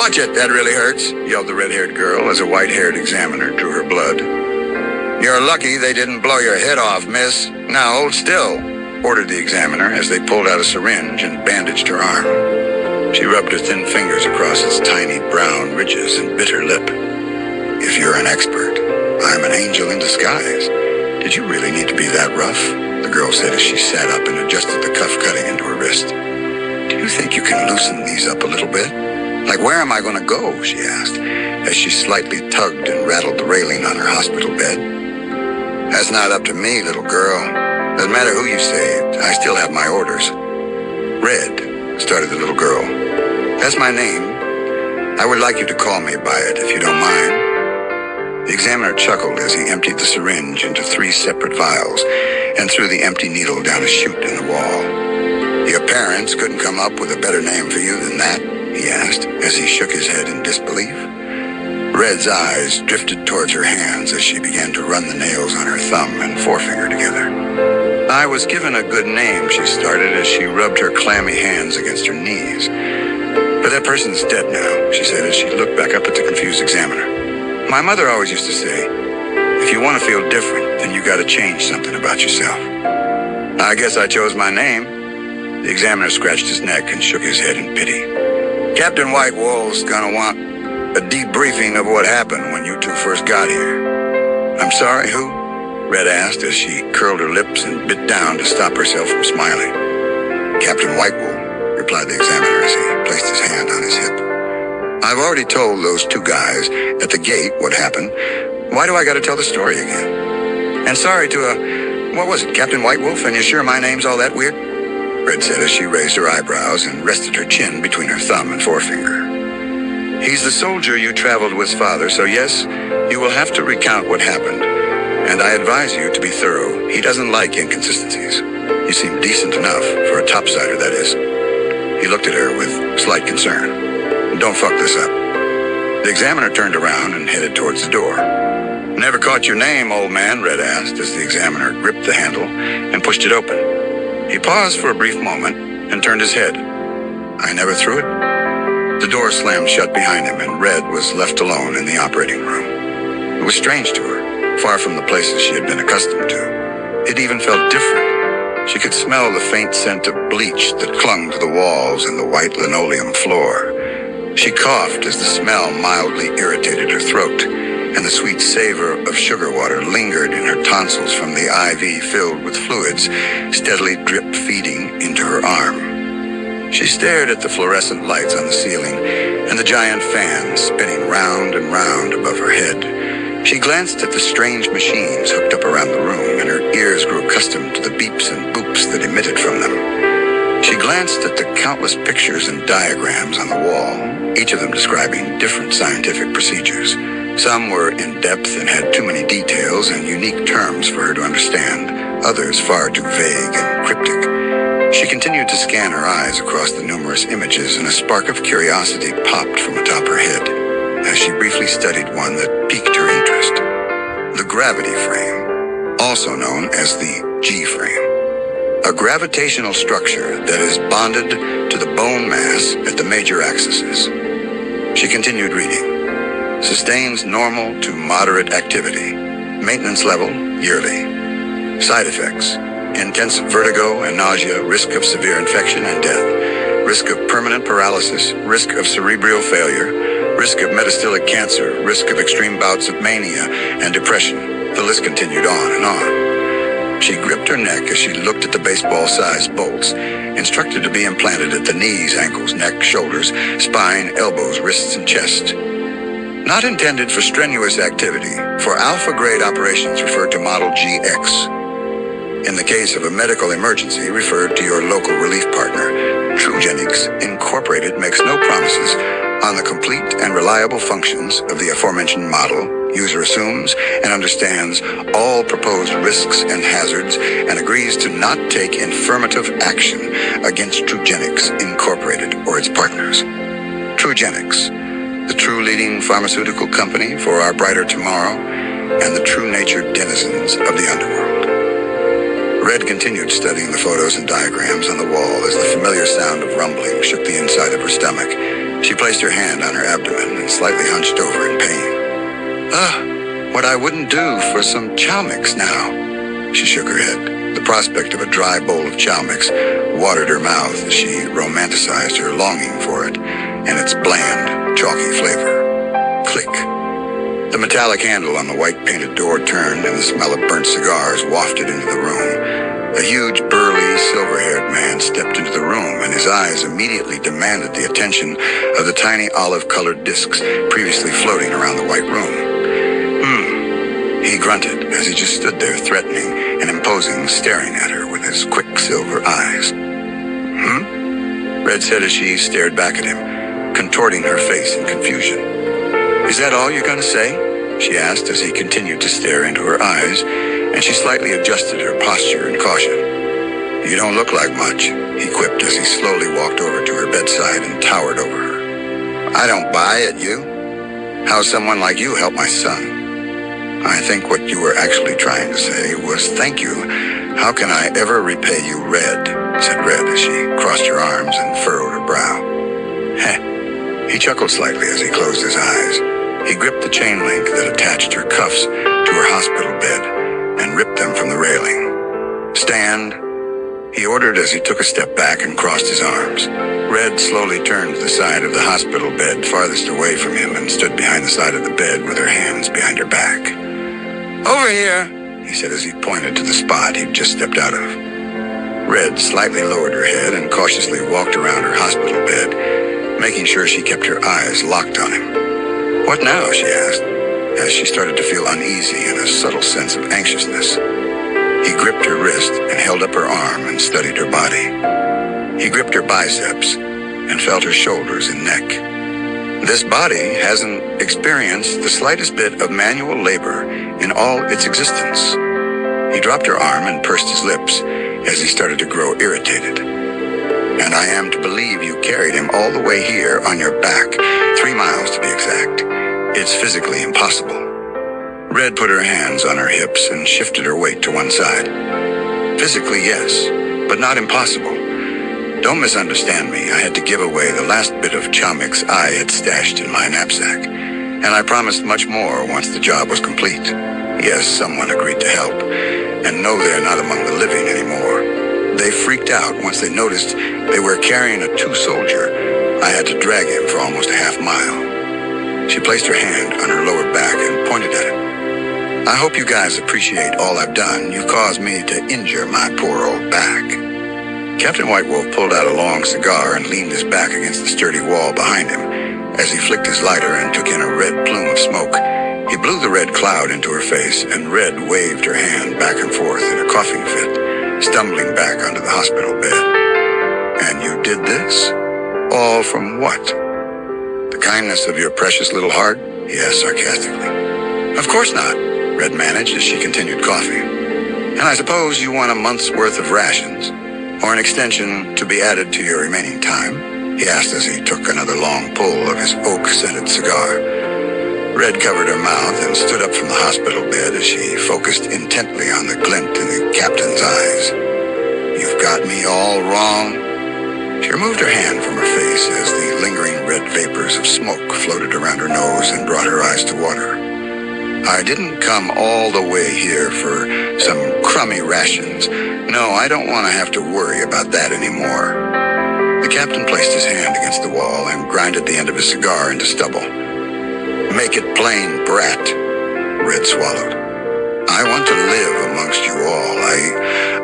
"Watch it, that really hurts," yelled the red-haired girl as a white-haired examiner drew her blood. "You're lucky they didn't blow your head off, miss. Now hold still," ordered the examiner as they pulled out a syringe and bandaged her arm. She rubbed her thin fingers across its tiny brown ridges and bit her lip. "If you're an expert, I'm an angel in disguise. Did you really need to be that rough?" the girl said as she sat up and adjusted the cuff cutting into her wrist. "Do you think you can loosen these up a little bit? Like, where am I going to go?" she asked, as she slightly tugged and rattled the railing on her hospital bed. "That's not up to me, little girl. Doesn't matter who you saved, I still have my orders." "Red," started the little girl. "That's my name. I would like you to call me by it, if you don't mind." The examiner chuckled as he emptied the syringe into 3 separate vials and threw the empty needle down a chute in the wall. "Your parents couldn't come up with a better name for you than that?" he asked as he shook his head in disbelief. Red's eyes drifted towards her hands as she began to run the nails on her thumb and forefinger together. "I was given a good name," she started as she rubbed her clammy hands against her knees. "But that person's dead now," she said as she looked back up at the confused examiner. "My mother always used to say, if you want to feel different, then you got to change something about yourself. I guess I chose my name." The examiner scratched his neck and shook his head in pity. "Captain Whitewall's gonna want a debriefing of what happened when you two first got here." "I'm sorry, who?" Red asked as she curled her lips and bit down to stop herself from smiling. "Captain Whitewall," replied the examiner as he placed his hand on his hip. "I've already told those 2 guys at the gate what happened. Why do I gotta tell the story again? And sorry to, what was it, Captain Whitewolf, and you sure my name's all that weird?" Red said as she raised her eyebrows and rested her chin between her thumb and forefinger. "He's the soldier you traveled with, Father, so yes, you will have to recount what happened. And I advise you to be thorough. He doesn't like inconsistencies. You seem decent enough, for a topsider, that is." He looked at her with slight concern. "Don't fuck this up." The examiner turned around and headed towards the door. "Never caught your name, old man?" Red asked as the examiner gripped the handle and pushed it open. He paused for a brief moment and turned his head. "I never threw it." The door slammed shut behind him and Red was left alone in the operating room. It was strange to her, far from the places she had been accustomed to. It even felt different. She could smell the faint scent of bleach that clung to the walls and the white linoleum floor. She coughed as the smell mildly irritated her throat, and the sweet savor of sugar water lingered in her tonsils from the IV filled with fluids, steadily drip-feeding into her arm. She stared at the fluorescent lights on the ceiling and the giant fan spinning round and round above her head. She glanced at the strange machines hooked up around the room, and her ears grew accustomed to the beeps and boops that emitted from them. She glanced at the countless pictures and diagrams on the wall, each of them describing different scientific procedures. Some were in-depth and had too many details and unique terms for her to understand, others far too vague and cryptic. She continued to scan her eyes across the numerous images, and a spark of curiosity popped from atop her head as she briefly studied one that piqued her interest. The gravity frame, also known as the G-frame. A gravitational structure that is bonded to the bone mass at the major axes. She continued reading. Sustains normal to moderate activity. Maintenance level, yearly. Side effects. Intense vertigo and nausea, risk of severe infection and death. Risk of permanent paralysis, risk of cerebral failure, risk of metastatic cancer, risk of extreme bouts of mania and depression. The list continued on and on. She gripped her neck as she looked at the baseball-sized bolts, instructed to be implanted at the knees, ankles, neck, shoulders, spine, elbows, wrists, and chest. Not intended for strenuous activity, for alpha-grade operations referred to Model GX. In the case of a medical emergency, referred to your local relief partner. Trugenics Incorporated makes no promises on the complete and reliable functions of the aforementioned model. User assumes and understands all proposed risks and hazards and agrees to not take affirmative action against Trugenics Incorporated or its partners. Trugenics, the true leading pharmaceutical company for our brighter tomorrow and the true-natured denizens of the underworld. Red continued studying the photos and diagrams on the wall as the familiar sound of rumbling shook the inside of her stomach, She placed her hand on her abdomen and slightly hunched over in pain. What I wouldn't do for some chow mix now. She shook her head. The prospect of a dry bowl of chow mix watered her mouth as she romanticized her longing for it and its bland, chalky flavor. Click. The metallic handle on the white painted door turned and the smell of burnt cigars wafted into the room. A huge, burly, silver-haired man stepped into the room, and his eyes immediately demanded the attention of the tiny olive-colored discs previously floating around the white room. He grunted as he just stood there threatening and imposing, staring at her with his quick silver eyes. Red said as she stared back at him, contorting her face in confusion. Is that all you're gonna say? She asked as he continued to stare into her eyes, and she slightly adjusted her posture in caution. You don't look like much, he quipped as he slowly walked over to her bedside and towered over her. I don't buy it, you? How's someone like you help my son? I think what you were actually trying to say was thank you. How can I ever repay you, Red? Said Red as she crossed her arms and furrowed her brow. Heh. He chuckled slightly as he closed his eyes. He gripped the chain link that attached her cuffs to her hospital bed and ripped them from the railing. Stand, he ordered as he took a step back and crossed his arms. Red slowly turned to the side of the hospital bed farthest away from him and stood behind the side of the bed with her hands behind her back. Over here, he said as he pointed to the spot he'd just stepped out of. Red slightly lowered her head and cautiously walked around her hospital bed, making sure she kept her eyes locked on him. What now? She asked, as she started to feel uneasy and a subtle sense of anxiousness. He gripped her wrist and held up her arm and studied her body. He gripped her biceps and felt her shoulders and neck. This body hasn't experienced the slightest bit of manual labor in all its existence. He dropped her arm and pursed his lips as he started to grow irritated. And I am to believe you carried him all the way here on your back, 3 miles to be exact. It's physically impossible. Red put her hands on her hips and shifted her weight to one side. Physically, yes, but not impossible. Don't misunderstand me. I had to give away the last bit of chow mix I had stashed in my knapsack, and I promised much more once the job was complete. Yes, someone agreed to help, and no, they're not among the living anymore. They freaked out once they noticed they were carrying a 2-soldier. I had to drag him for almost a half-mile. She placed her hand on her lower back and pointed at it. I hope you guys appreciate all I've done. You caused me to injure my poor old back. Captain White Wolf pulled out a long cigar and leaned his back against the sturdy wall behind him as he flicked his lighter and took in a red plume of smoke. He blew the red cloud into her face, and Red waved her hand back and forth in a coughing fit, stumbling back onto the hospital bed. And you did this? All from what? The kindness of your precious little heart? He asked sarcastically. Of course not, Red managed as she continued coughing. And I suppose you want a month's worth of rations? Or an extension to be added to your remaining time? He asked as he took another long pull of his oak-scented cigar. Red covered her mouth and stood up from the hospital bed as she focused intently on the glint in the captain's eyes. You've got me all wrong. She removed her hand from her face as the lingering red vapors of smoke floated around her nose and brought her eyes to water. I didn't come all the way here for some crummy rations. No, I don't want to have to worry about that anymore. The captain placed his hand against the wall and grinded the end of his cigar into stubble. Make it plain, brat. Red swallowed. I want to live amongst you all.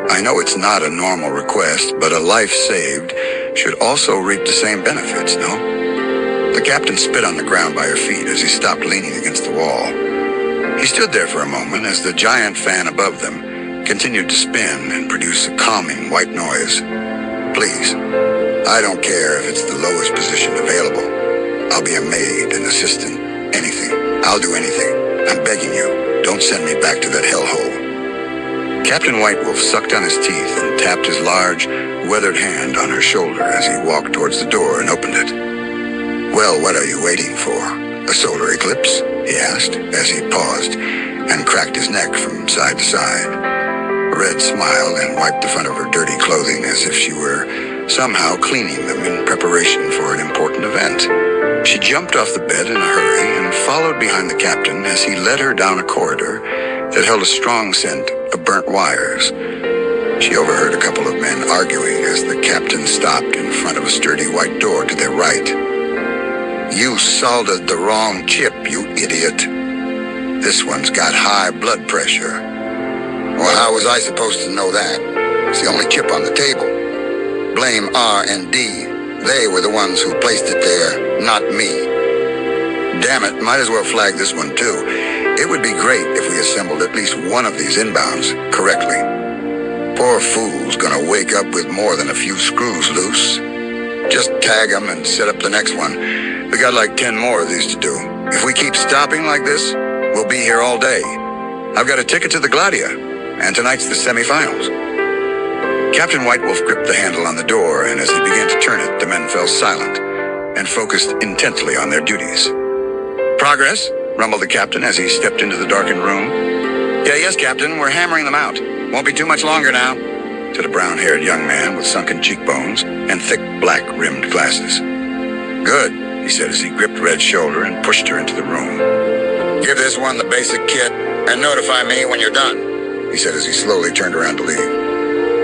I know it's not a normal request, but a life saved should also reap the same benefits, no? The captain spit on the ground by her feet as he stopped leaning against the wall. He stood there for a moment as the giant fan above them continued to spin and produce a calming white noise. Please, I don't care if it's the lowest position available. I'll be a maid, an assistant, anything. I'll do anything. I'm begging you, don't send me back to that hellhole. Captain White Wolf sucked on his teeth and tapped his large, weathered hand on her shoulder as he walked towards the door and opened it. Well, what are you waiting for? A solar eclipse? He asked as he paused and cracked his neck from side to side. Red smiled and wiped the front of her dirty clothing as if she were somehow cleaning them in preparation for an important event. jumped off the bed in a hurry and followed behind the captain as he led her down a corridor that held a strong scent of burnt wires. She overheard a couple of men arguing as the captain stopped in front of a sturdy white door to their right. "You soldered the wrong chip, you idiot. This one's got high blood pressure." "Well, how was I supposed to know that? It's the only chip on the table. Blame R&D. They were the ones who placed it there, not me." "Damn it, might as well flag this one too. It would be great if we assembled at least one of these inbounds correctly. Poor fool's gonna wake up with more than a few screws loose. Just tag him and set up the next one. We got like 10 more of these to do. If we keep stopping like this, we'll be here all day. I've got a ticket to the Gladia, and tonight's the semifinals." Captain White Wolf gripped the handle on the door, and as he began to turn it, the men fell silent and focused intently on their duties. "Progress?" rumbled the captain as he stepped into the darkened room. Yes, Captain, we're hammering them out. Won't be too much longer now," said a brown-haired young man with sunken cheekbones and thick black-rimmed glasses. "Good," he said as he gripped Red's shoulder and pushed her into the room. "Give this one the basic kit and notify me when you're done," he said as he slowly turned around to leave.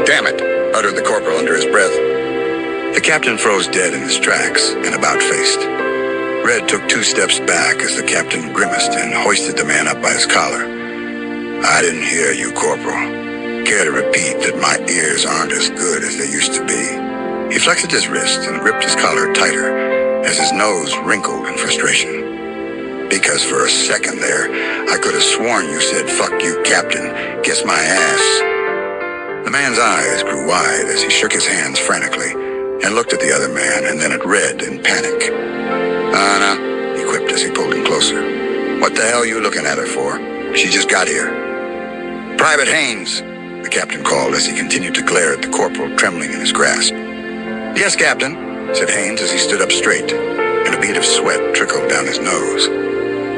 "Damn it," uttered the corporal under his breath. The captain froze dead in his tracks and about-faced. Red took 2 steps back as the captain grimaced and hoisted the man up by his collar. "I didn't hear you, Corporal. Care to repeat that my ears aren't as good as they used to be?" He flexed his wrist and gripped his collar tighter as his nose wrinkled in frustration. "Because for a second there, I could have sworn you said, 'Fuck you, Captain. Kiss my ass.'" The man's eyes grew wide as he shook his hands frantically and looked at the other man and then at Red in panic. "No," he quipped as he pulled him closer. "What the hell are you looking at her for? She just got here." "Private Haynes," the captain called as he continued to glare at the corporal trembling in his grasp. "Yes, Captain," said Haynes as he stood up straight, and a bead of sweat trickled down his nose.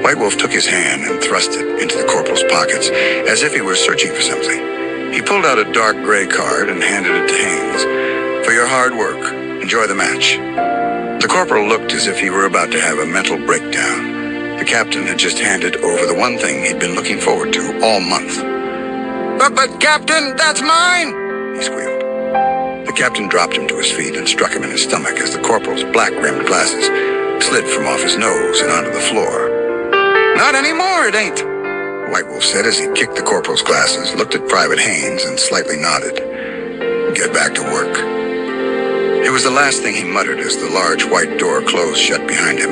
White Wolf took his hand and thrust it into the corporal's pockets as if he were searching for something. He pulled out a dark gray card and handed it to Haynes. "For your hard work. Enjoy the match." The corporal looked as if he were about to have a mental breakdown. The captain had just handed over the one thing he'd been looking forward to all month. But Captain, that's mine!" he squealed. The captain dropped him to his feet and struck him in his stomach as the corporal's black-rimmed glasses slid from off his nose and onto the floor. "Not anymore, it ain't," White Wolf said as he kicked the corporal's glasses, looked at Private Haynes, and slightly nodded. "Get back to work." It was the last thing he muttered as the large white door closed shut behind him,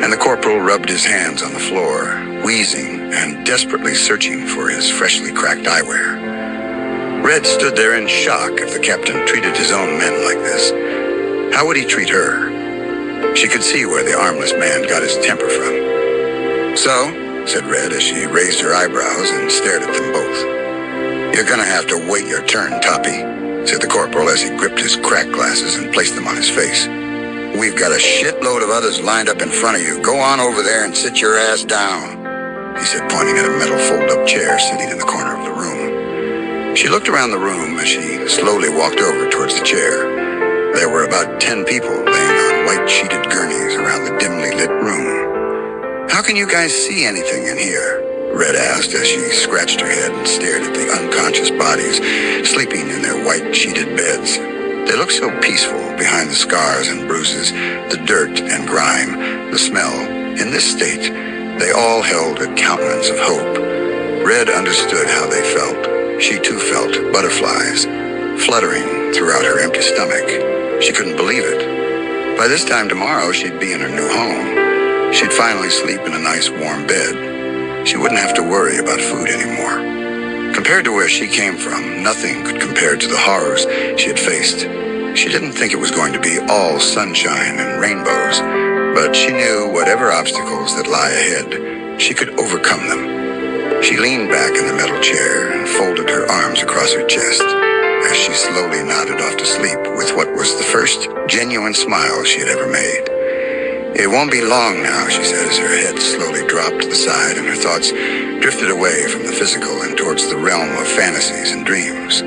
and the corporal rubbed his hands on the floor, wheezing and desperately searching for his freshly cracked eyewear. Red stood there in shock if the captain treated his own men like this. How would he treat her? She could see where the armless man got his temper from. "So," said Red as she raised her eyebrows and stared at them both. "You're gonna have to wait your turn, Toppy," said the corporal as he gripped his cracked glasses and placed them on his face. "We've got a shitload of others lined up in front of you. Go on over there and sit your ass down," he said, pointing at a metal fold-up chair sitting in the corner of the room. She looked around the room as she slowly walked over towards the chair. There were about 10 people laying on white-sheeted gurneys around the dimly lit room. "How can you guys see anything in here?" Red asked as she scratched her head and stared at the unconscious bodies sleeping in their white-sheeted beds. They looked so peaceful behind the scars and bruises, the dirt and grime, the smell. In this state, they all held a countenance of hope. Red understood how they felt. She too felt butterflies fluttering throughout her empty stomach. She couldn't believe it. By this time tomorrow, she'd be in her new home. She'd finally sleep in a nice warm bed. She wouldn't have to worry about food anymore. Compared to where she came from, nothing could compare to the horrors she had faced. She didn't think it was going to be all sunshine and rainbows, but she knew whatever obstacles that lie ahead, she could overcome them. She leaned back in the metal chair and folded her arms across her chest as she slowly nodded off to sleep with what was the first genuine smile she had ever made. "It won't be long now," she said as her head slowly dropped to the side and her thoughts drifted away from the physical and towards the realm of fantasies and dreams.